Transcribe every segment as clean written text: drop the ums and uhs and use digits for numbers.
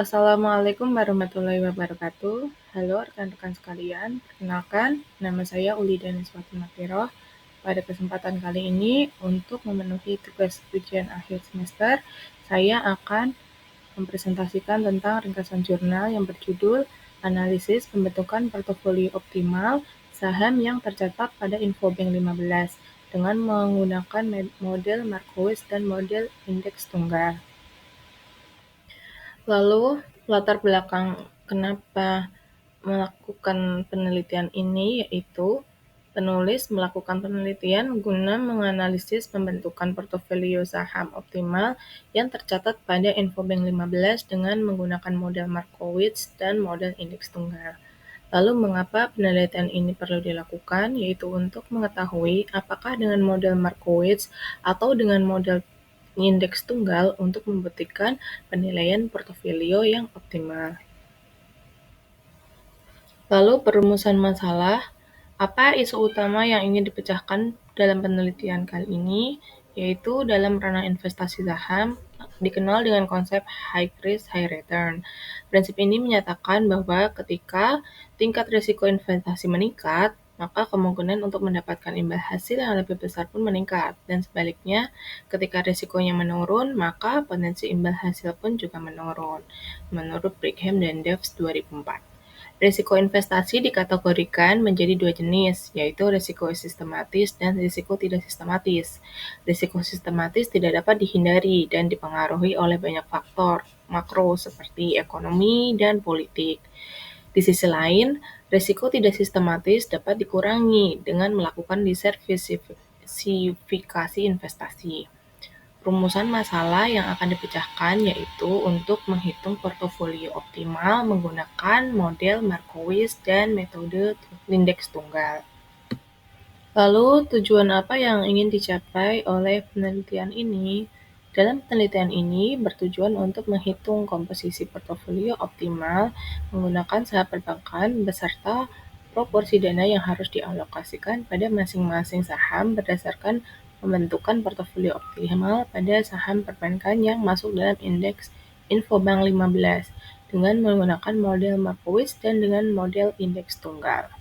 Assalamualaikum warahmatullahi wabarakatuh. Halo rekan-rekan sekalian, perkenalkan nama saya Uli Daniswati Makiroh. Pada kesempatan kali ini, untuk memenuhi tugas ujian akhir semester, saya akan mempresentasikan tentang ringkasan jurnal yang berjudul Analisis Pembentukan Portofolio Optimal Saham yang Tercatat pada Infobank 15 dengan menggunakan model Markowitz dan model indeks tunggal. Lalu, latar belakang kenapa melakukan penelitian ini yaitu penulis melakukan penelitian guna menganalisis pembentukan portofolio saham optimal yang tercatat pada Infobank 15 dengan menggunakan model Markowitz dan model indeks tunggal. Lalu mengapa penelitian ini perlu dilakukan? Yaitu untuk mengetahui apakah dengan model Markowitz atau dengan model indeks tunggal untuk membuktikan penilaian portofolio yang optimal. Lalu perumusan masalah, apa isu utama yang ingin dipecahkan dalam penelitian kali ini, yaitu dalam ranah investasi saham, dikenal dengan konsep high risk, high return. Prinsip ini menyatakan bahwa ketika tingkat risiko investasi meningkat, maka kemungkinan untuk mendapatkan imbal hasil yang lebih besar pun meningkat. Dan sebaliknya, ketika risikonya menurun, maka potensi imbal hasil pun juga menurun. Menurut Brigham dan Devs 2004. Risiko investasi dikategorikan menjadi dua jenis, yaitu risiko sistematis dan risiko tidak sistematis. Risiko sistematis tidak dapat dihindari dan dipengaruhi oleh banyak faktor makro seperti ekonomi dan politik. Di sisi lain, risiko tidak sistematis dapat dikurangi dengan melakukan diversifikasi investasi. Rumusan masalah yang akan dipecahkan yaitu untuk menghitung portofolio optimal menggunakan model Markowitz dan metode indeks tunggal. Lalu tujuan apa yang ingin dicapai oleh penelitian ini? Dalam penelitian ini bertujuan untuk menghitung komposisi portofolio optimal menggunakan saham perbankan beserta proporsi dana yang harus dialokasikan pada masing-masing saham berdasarkan pembentukan portofolio optimal pada saham perbankan yang masuk dalam indeks Infobank 15 dengan menggunakan model Markowitz dan dengan model indeks tunggal.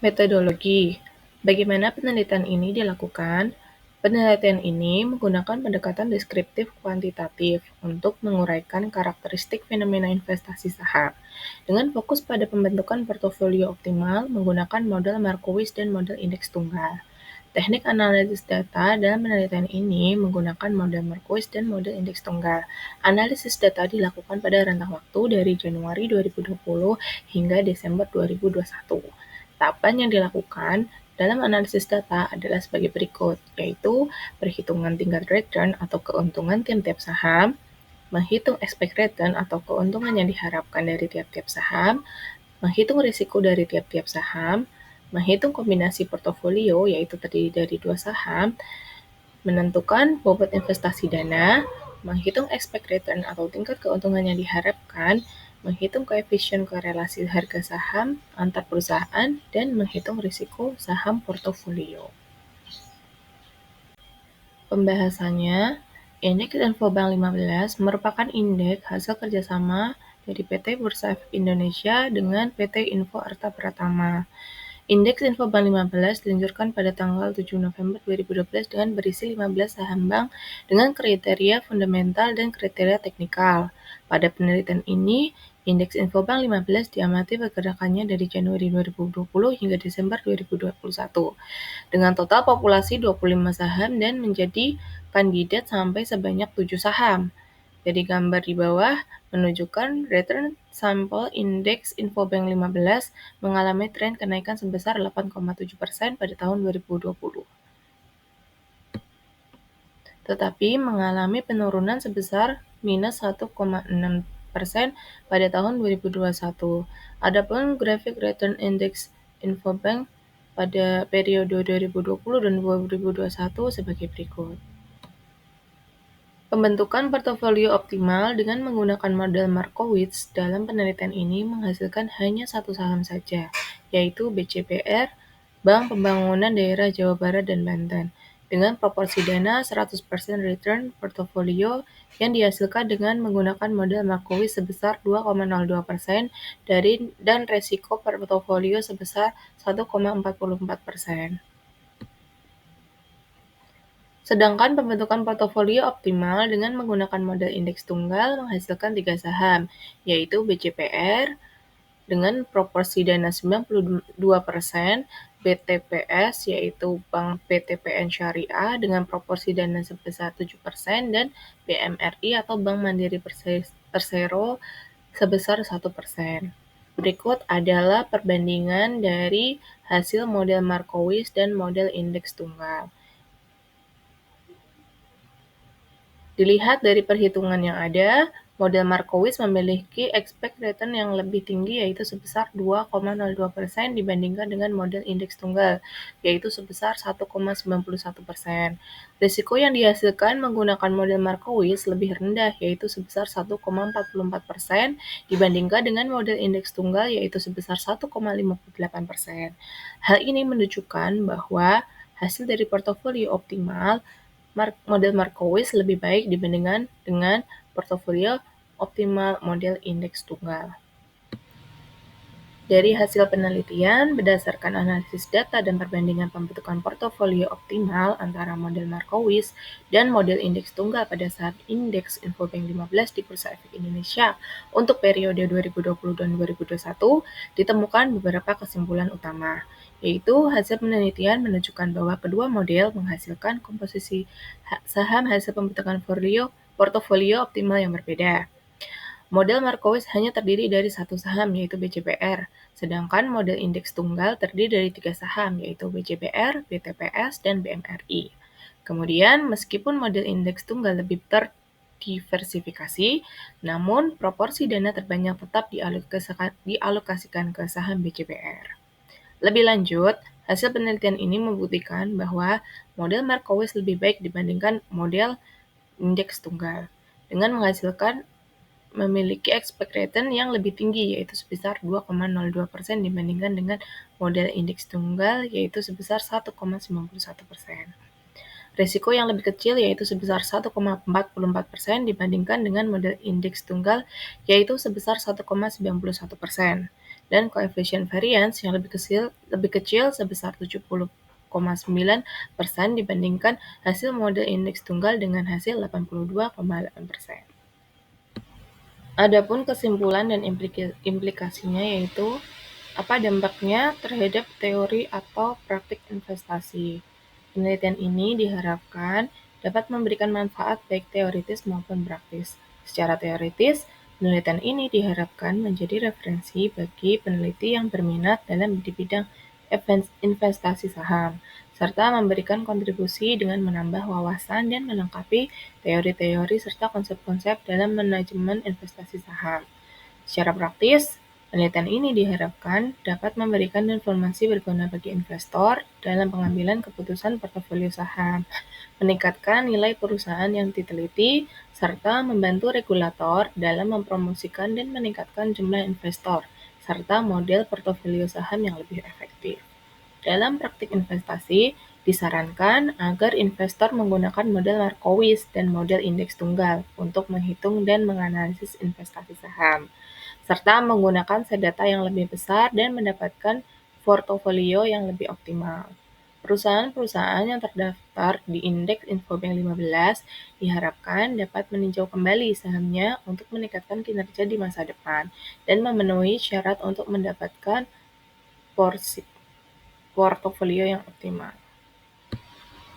Metodologi. Bagaimana penelitian ini dilakukan? Penelitian ini menggunakan pendekatan deskriptif kuantitatif untuk menguraikan karakteristik fenomena investasi saham dengan fokus pada pembentukan portofolio optimal menggunakan model Markowitz dan model indeks tunggal. Teknik analisis data dalam penelitian ini menggunakan model Markowitz dan model indeks tunggal. Analisis data dilakukan pada rentang waktu dari Januari 2020 hingga Desember 2021. Tahapan yang dilakukan dalam analisis data adalah sebagai berikut, yaitu perhitungan tingkat return atau keuntungan tiap-tiap saham, menghitung expected return atau keuntungan yang diharapkan dari tiap-tiap saham, menghitung risiko dari tiap-tiap saham, menghitung kombinasi portofolio yaitu terdiri dari dua saham, menentukan bobot investasi dana, menghitung expected return atau tingkat keuntungan yang diharapkan, menghitung koefisien korelasi harga saham antar perusahaan, dan menghitung risiko saham portofolio. Pembahasannya, Indeks Infobank 15 merupakan indeks hasil kerjasama dari PT Bursa Efek Indonesia dengan PT Info Arta Pratama. Indeks Infobank 15 diluncurkan pada tanggal 7 November 2012 dengan berisi 15 saham bank dengan kriteria fundamental dan kriteria teknikal. Pada penelitian ini, Indeks Infobank 15 diamati pergerakannya dari Januari 2020 hingga Desember 2021 dengan total populasi 25 saham dan menjadi kandidat sampai sebanyak 7 saham. Jadi gambar di bawah menunjukkan return sampel indeks Infobank 15 mengalami tren kenaikan sebesar 8,7% pada tahun 2020. Tetapi mengalami penurunan sebesar minus 1,6% pada tahun 2021. Adapun grafik return index Infobank pada periode 2020 dan 2021 sebagai berikut. Pembentukan portofolio optimal dengan menggunakan model Markowitz dalam penelitian ini menghasilkan hanya satu saham saja, yaitu BCPR, Bank Pembangunan Daerah Jawa Barat dan Banten. dengan proporsi dana 100% return portofolio yang dihasilkan dengan menggunakan model Markowitz sebesar 2,02% dan resiko portofolio sebesar 1,44%. Sedangkan pembentukan portofolio optimal dengan menggunakan model indeks tunggal menghasilkan 3 saham, yaitu BCPR dengan proporsi dana 92%, BTPS yaitu Bank PTPN Syariah dengan proporsi dana sebesar 7%, dan BMRI atau Bank Mandiri Persero sebesar 1%. Berikut adalah perbandingan dari hasil model Markowitz dan model indeks tunggal. Dilihat dari perhitungan yang ada, model Markowitz memiliki expect return yang lebih tinggi yaitu sebesar 2,02% dibandingkan dengan model indeks tunggal, yaitu sebesar 1,91%. Risiko yang dihasilkan menggunakan model Markowitz lebih rendah yaitu sebesar 1,44% dibandingkan dengan model indeks tunggal yaitu sebesar 1,58%. Hal ini menunjukkan bahwa hasil dari portofolio optimal model Markowitz lebih baik dibandingkan dengan portofolio optimal model indeks tunggal. Dari hasil penelitian, berdasarkan analisis data dan perbandingan pembentukan portofolio optimal antara model Markowitz dan model indeks tunggal pada saat indeks Infobank 15 di Bursa Efek Indonesia untuk periode 2020 dan 2021, ditemukan beberapa kesimpulan utama, yaitu hasil penelitian menunjukkan bahwa kedua model menghasilkan komposisi saham hasil pembentukan portofolio optimal yang berbeda. Model Markowitz hanya terdiri dari satu saham, yaitu BCPR, sedangkan model indeks tunggal terdiri dari 3 saham, yaitu BCPR, BTPS, dan BMRI. Kemudian, meskipun model indeks tunggal lebih terdiversifikasi, namun proporsi dana terbanyak tetap dialokasikan ke saham BCPR. Lebih lanjut, hasil penelitian ini membuktikan bahwa model Markowitz lebih baik dibandingkan model indeks tunggal, dengan menghasilkan memiliki expect return yang lebih tinggi yaitu sebesar 2,02% dibandingkan dengan model indeks tunggal yaitu sebesar 1,91%. Risiko yang lebih kecil yaitu sebesar 1,44% dibandingkan dengan model indeks tunggal yaitu sebesar 1,91%, dan koefisien variance yang lebih kecil sebesar 70,9% dibandingkan hasil model indeks tunggal dengan hasil 82,8%. Adapun kesimpulan dan implikasinya yaitu apa dampaknya terhadap teori atau praktik investasi. Penelitian ini diharapkan dapat memberikan manfaat baik teoritis maupun praktis. Secara teoritis, penelitian ini diharapkan menjadi referensi bagi peneliti yang berminat dalam di bidang investasi saham, serta memberikan kontribusi dengan menambah wawasan dan melengkapi teori-teori serta konsep-konsep dalam manajemen investasi saham. Secara praktis, penelitian ini diharapkan dapat memberikan informasi berguna bagi investor dalam pengambilan keputusan portofolio saham, meningkatkan nilai perusahaan yang diteliti, serta membantu regulator dalam mempromosikan dan meningkatkan jumlah investor, serta model portofolio saham yang lebih efektif. Dalam praktik investasi, disarankan agar investor menggunakan model Markowitz dan model indeks tunggal untuk menghitung dan menganalisis investasi saham, serta menggunakan set data yang lebih besar dan mendapatkan portofolio yang lebih optimal. Perusahaan-perusahaan yang terdaftar di indeks Infobank 15 diharapkan dapat meninjau kembali sahamnya untuk meningkatkan kinerja di masa depan dan memenuhi syarat untuk mendapatkan portofolio yang optimal.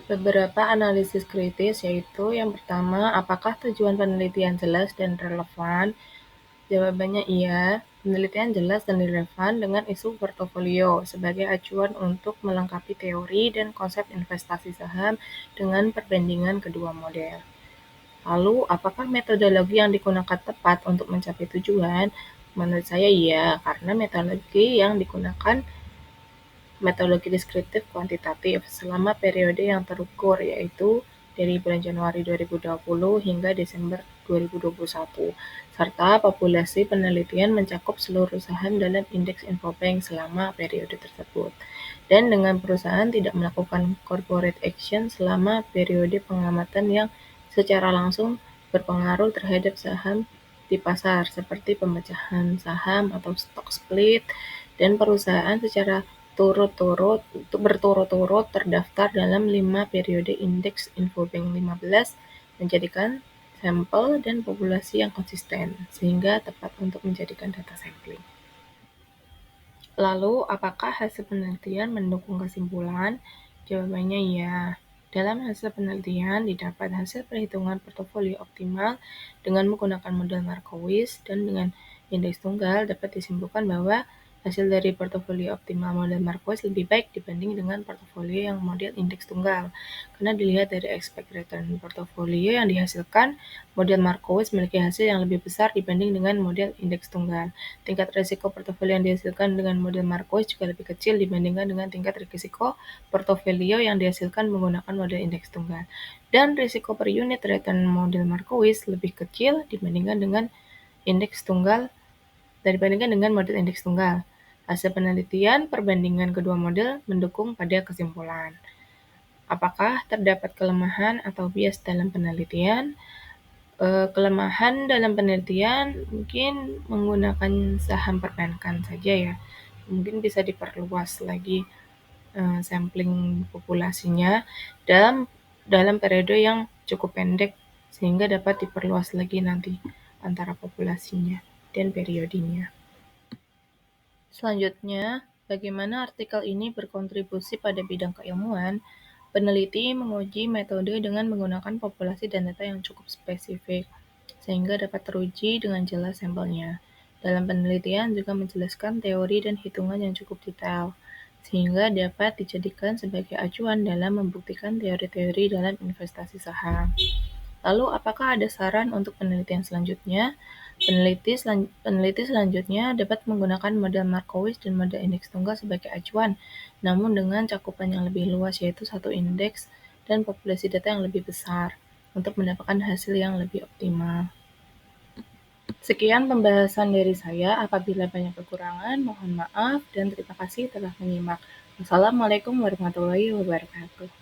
Beberapa analisis kritis yaitu yang pertama, apakah tujuan penelitian jelas dan relevan? Jawabannya iya, penelitian jelas dan relevan dengan isu portofolio sebagai acuan untuk melengkapi teori dan konsep investasi saham dengan perbandingan kedua model. Lalu, apakah metodologi yang digunakan tepat untuk mencapai tujuan? Menurut saya iya, karena metodologi yang digunakan metodologi deskriptif kuantitatif selama periode yang terukur, yaitu dari bulan Januari 2020 hingga Desember 2021, serta populasi penelitian mencakup seluruh saham dalam indeks Infobank selama periode tersebut. Dan dengan perusahaan tidak melakukan corporate action selama periode pengamatan yang secara langsung berpengaruh terhadap saham di pasar, seperti pemecahan saham atau stock split, dan perusahaan secara berturut-turut terdaftar dalam 5 periode indeks Infobank 15 menjadikan sampel dan populasi yang konsisten, sehingga tepat untuk menjadikan data sampling. Lalu, apakah hasil penelitian mendukung kesimpulan? Jawabannya ya. Dalam hasil penelitian didapat hasil perhitungan portofolio optimal dengan menggunakan model Markowitz, dan dengan indeks tunggal dapat disimpulkan bahwa hasil dari portofolio optimal model Markowitz lebih baik dibanding dengan portofolio yang model indeks tunggal. Karena dilihat dari expected return portofolio yang dihasilkan, model Markowitz memiliki hasil yang lebih besar dibanding dengan model indeks tunggal. Tingkat risiko portofolio yang dihasilkan dengan model Markowitz juga lebih kecil dibandingkan dengan tingkat risiko portofolio yang dihasilkan menggunakan model indeks tunggal. Dan risiko per unit return model Markowitz lebih kecil dibandingkan dengan model indeks tunggal. Hasil penelitian perbandingan kedua model mendukung pada kesimpulan. Apakah terdapat kelemahan atau bias dalam penelitian? Kelemahan dalam penelitian mungkin menggunakan saham perbankan saja ya. Mungkin bisa diperluas lagi sampling populasinya dalam periode yang cukup pendek, sehingga dapat diperluas lagi nanti antara populasinya dan periodenya. Selanjutnya, bagaimana artikel ini berkontribusi pada bidang keilmuan? Peneliti menguji metode dengan menggunakan populasi dan data yang cukup spesifik, sehingga dapat teruji dengan jelas sampelnya. Dalam penelitian juga menjelaskan teori dan hitungan yang cukup detail, sehingga dapat dijadikan sebagai acuan dalam membuktikan teori-teori dalam investasi saham. Lalu, apakah ada saran untuk penelitian selanjutnya? Peneliti selanjutnya dapat menggunakan model Markowitz dan model indeks tunggal sebagai acuan, namun dengan cakupan yang lebih luas, yaitu satu indeks dan populasi data yang lebih besar, untuk mendapatkan hasil yang lebih optimal. Sekian pembahasan dari saya. Apabila banyak kekurangan, mohon maaf dan terima kasih telah menyimak. Wassalamualaikum warahmatullahi wabarakatuh.